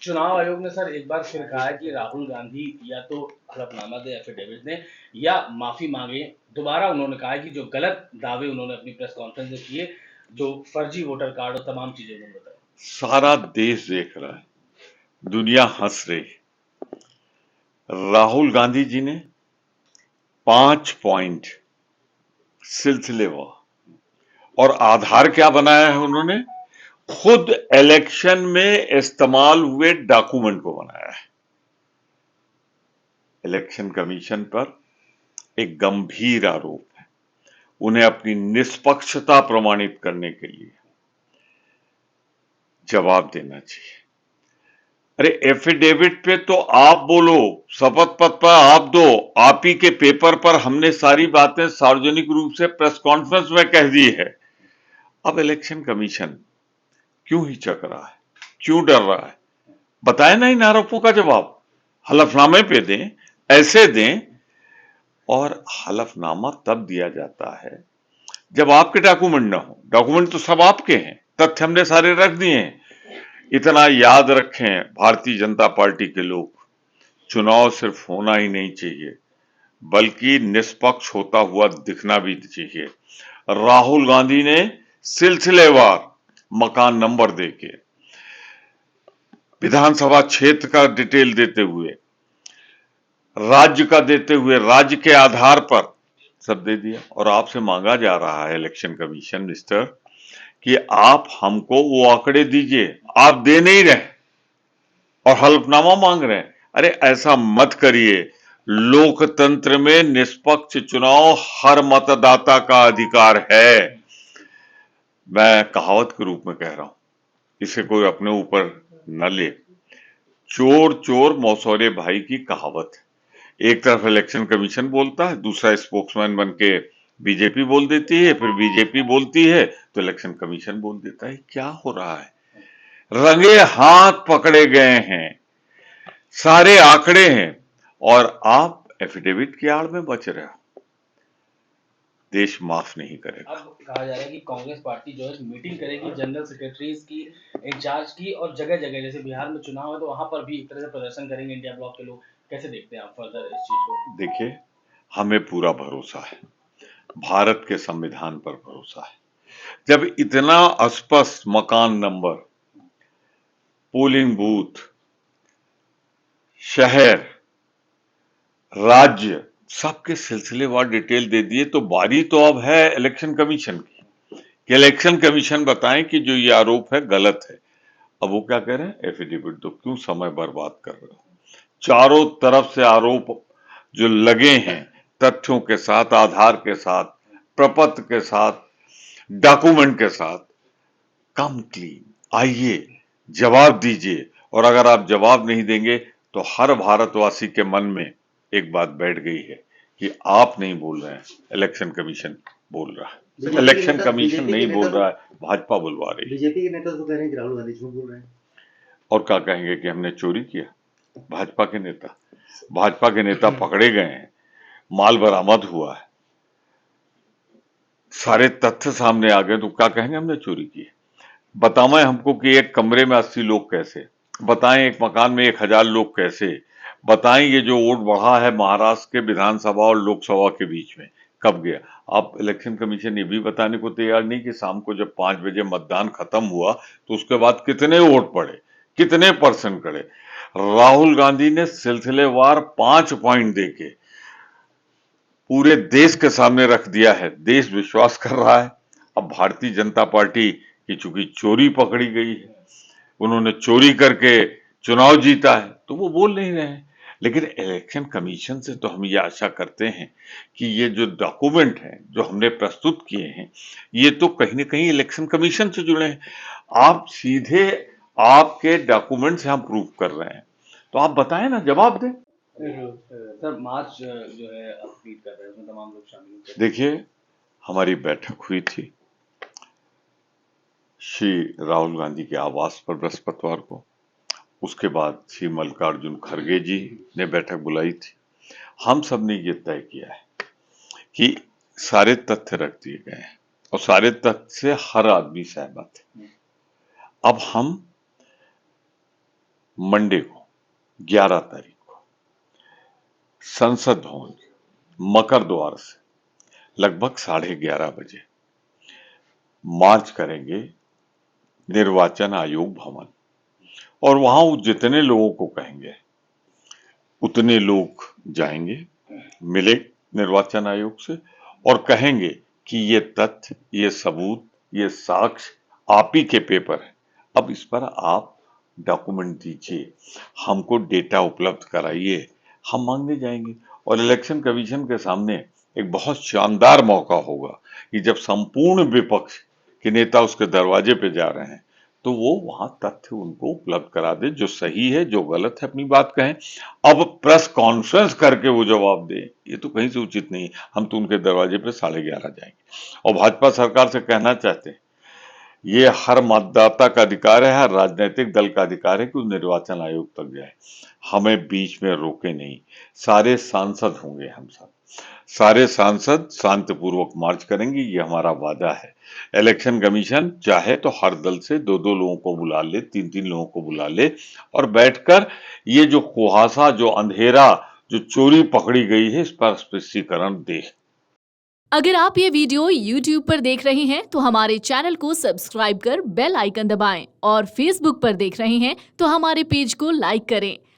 चुनाव आयोग ने सर एक बार फिर कहा है कि राहुल गांधी या तो हलफनामा दे, एफिडेविट दें या माफी मांगे। दोबारा उन्होंने कहा है कि जो गलत दावे उन्होंने अपनी प्रेस कॉन्फ्रेंस में किए, जो फर्जी वोटर कार्ड और तमाम चीजें उन्होंने बताई। सारा देश देख रहा है, दुनिया हंस रही। राहुल गांधी जी ने 5 पॉइंट सिलसिलेवार और आधार क्या बनाया है, उन्होंने खुद इलेक्शन में इस्तेमाल हुए डॉक्यूमेंट को बनाया है। इलेक्शन कमीशन पर एक गंभीर आरोप है, उन्हें अपनी निष्पक्षता प्रमाणित करने के लिए जवाब देना चाहिए। अरे एफिडेविट पे तो आप बोलो, शपथ पत्र पर आप दो, आप ही के पेपर पर हमने सारी बातें सार्वजनिक रूप से प्रेस कॉन्फ्रेंस में कह दी है। अब इलेक्शन कमीशन क्यों हिचक रहा है, क्यों डर रहा है? बताए ना इन आरोपों का जवाब, हलफनामे पे दें, ऐसे दें। और हलफनामा तब दिया जाता है जब आपके डॉक्यूमेंट ना हो। डॉक्यूमेंट तो सब आपके हैं, तथ्य हमने सारे रख दिए हैं। इतना याद रखें भारतीय जनता पार्टी के लोग, चुनाव सिर्फ होना ही नहीं चाहिए बल्कि निष्पक्ष होता हुआ दिखना भी चाहिए। राहुल गांधी ने सिलसिलेवार मकान नंबर देके, विधानसभा क्षेत्र का डिटेल देते हुए, राज्य का देते हुए, राज्य के आधार पर सब दे दिया। और आपसे मांगा जा रहा है इलेक्शन कमीशन मिस्टर कि आप हमको वो आंकड़े दीजिए, आप दे नहीं रहे और हलफनामा मांग रहे हैं। अरे ऐसा मत करिए, लोकतंत्र में निष्पक्ष चुनाव हर मतदाता का अधिकार है। मैं कहावत के रूप में कह रहा हूं, इसे कोई अपने ऊपर न ले। चोर चोर मौसौरे भाई की कहावत है। एक तरफ इलेक्शन कमीशन बोलता है, दूसरा स्पोक्समैन बन के बीजेपी बोल देती है, फिर बीजेपी बोलती है तो इलेक्शन कमीशन बोल देता है। क्या हो रहा है? रंगे हाथ पकड़े गए हैं, सारे आंकड़े हैं और आप एफिडेविट की आड़ में बच रहे हो। देश माफ नहीं करेगा। अब कहा जा रहा है कि कांग्रेस पार्टी जो है मीटिंग करेगी जनरल सेक्रेटरीज की, इंचार्ज की, और जगह जगह जैसे बिहार में चुनाव है तो वहां पर भी एक तरह से प्रदर्शन करेंगे इंडिया ब्लॉक के लोग। कैसे देखते हैं आप फर्दर इस चीज को? देखिए, हमें पूरा भरोसा है, भारत के संविधान पर भरोसा है। जब इतना स्पष्ट मकान नंबर, पोलिंग बूथ, शहर, राज्य, सबके सिलसिलेवार डिटेल दे दिए तो बारी तो अब है इलेक्शन कमीशन की कि इलेक्शन कमीशन बताएं कि जो ये आरोप है गलत है। अब वो क्या कह रहे हैं, एफिडेविट दो, क्यों समय बर्बाद कर रहे हो? चारों तरफ से आरोप जो लगे हैं, तथ्यों के साथ, आधार के साथ, प्रपत्र के साथ, डॉक्यूमेंट के साथ, कम क्लीन, आइए जवाब दीजिए। और अगर आप जवाब नहीं देंगे तो हर भारतवासी के मन में एक बात बैठ गई है कि आप नहीं बोल रहे हैं, इलेक्शन कमीशन बोल रहा है। इलेक्शन कमीशन नहीं बोल रहा है, भाजपा बुलवा रही है। बीजेपी के नेता तो कह रहे हैं कि राहुल गांधी झूठ बोल रहे हैं। और क्या कहेंगे कि हमने चोरी किया? भाजपा के नेता पकड़े गए हैं, माल बरामद हुआ है, सारे तथ्य सामने आ गए तो क्या कहेंगे हमने चोरी की है? बताएं हमको कि एक कमरे में 80 लोग कैसे, बताएं एक मकान में 1000 लोग कैसे, बताएं ये जो वोट बढ़ा है महाराष्ट्र के विधानसभा और लोकसभा के बीच में कब गया? आप इलेक्शन कमीशन ये भी बताने को तैयार नहीं कि शाम को जब 5 बजे मतदान खत्म हुआ तो उसके बाद कितने वोट पड़े, कितने परसेंट पड़े। राहुल गांधी ने सिलसिलेवार 5 पॉइंट देके पूरे देश के सामने रख दिया है। देश विश्वास कर रहा है। अब भारतीय जनता पार्टी की चूंकि चोरी पकड़ी गई है, उन्होंने चोरी करके चुनाव जीता है तो वो बोल नहीं रहे हैं। लेकिन इलेक्शन कमीशन से तो हम ये आशा करते हैं कि ये जो डॉक्यूमेंट हैं जो हमने प्रस्तुत किए हैं, ये तो कहीं ना कहीं इलेक्शन कमीशन से जुड़े हैं। आप सीधे आपके डॉक्यूमेंट से हम प्रूव कर रहे हैं, तो आप बताएं ना, जवाब दें। सर मार्च जो है अपील कर रहे हैं, उसमें तमाम लोग शामिल होंगे। देखिए, हमारी बैठक हुई थी श्री राहुल गांधी के आवास पर बृहस्पतिवार को। उसके बाद श्री मल्लिकार्जुन खड़गे जी ने बैठक बुलाई थी। हम सब ने ये तय किया है कि सारे तथ्य रख दिए गए हैं और सारे तथ्य से हर आदमी सहमत है। अब हम मंडे को 11 तारीख को संसद भवन मकर द्वार से लगभग 11:30 बजे मार्च करेंगे निर्वाचन आयोग भवन, और वहां वो जितने लोगों को कहेंगे उतने लोग जाएंगे, मिले निर्वाचन आयोग से और कहेंगे कि ये तथ्य, ये सबूत, ये साक्ष्य आप ही के पेपर है, अब इस पर आप डॉक्यूमेंट दीजिए, हमको डेटा उपलब्ध कराइए, हम मांगने जाएंगे। और इलेक्शन कमीशन के सामने एक बहुत शानदार मौका होगा कि जब संपूर्ण विपक्ष के नेता उसके दरवाजे पे जा रहे हैं तो वो वहां तथ्य उनको उपलब्ध करा दे, जो सही है जो गलत है अपनी बात कहें। अब प्रेस कॉन्फ्रेंस करके वो जवाब दे, ये तो कहीं से उचित नहीं। हम तो उनके दरवाजे पे 11:30 जाएंगे। और भाजपा सरकार से कहना चाहते हैं, ये हर मतदाता का अधिकार है, हर राजनीतिक दल का अधिकार है कि वो निर्वाचन आयोग तक जाए, हमें बीच में रोके नहीं। सारे सांसद होंगे, हम सब सारे सांसद शांतिपूर्वक मार्च करेंगे, ये हमारा वादा है। इलेक्शन कमीशन चाहे तो हर दल से 2-2 लोगों को बुला ले, 3-3 लोगों को बुला ले और बैठकर ये जो कुहासा, जो अंधेरा, जो चोरी पकड़ी गई है, इस पर स्पष्टीकरण दे। अगर आप ये वीडियो YouTube पर देख रहे हैं तो हमारे चैनल को सब्सक्राइब कर बेल आइकन दबाएं और Facebook पर देख रहे हैं तो हमारे पेज को लाइक करें।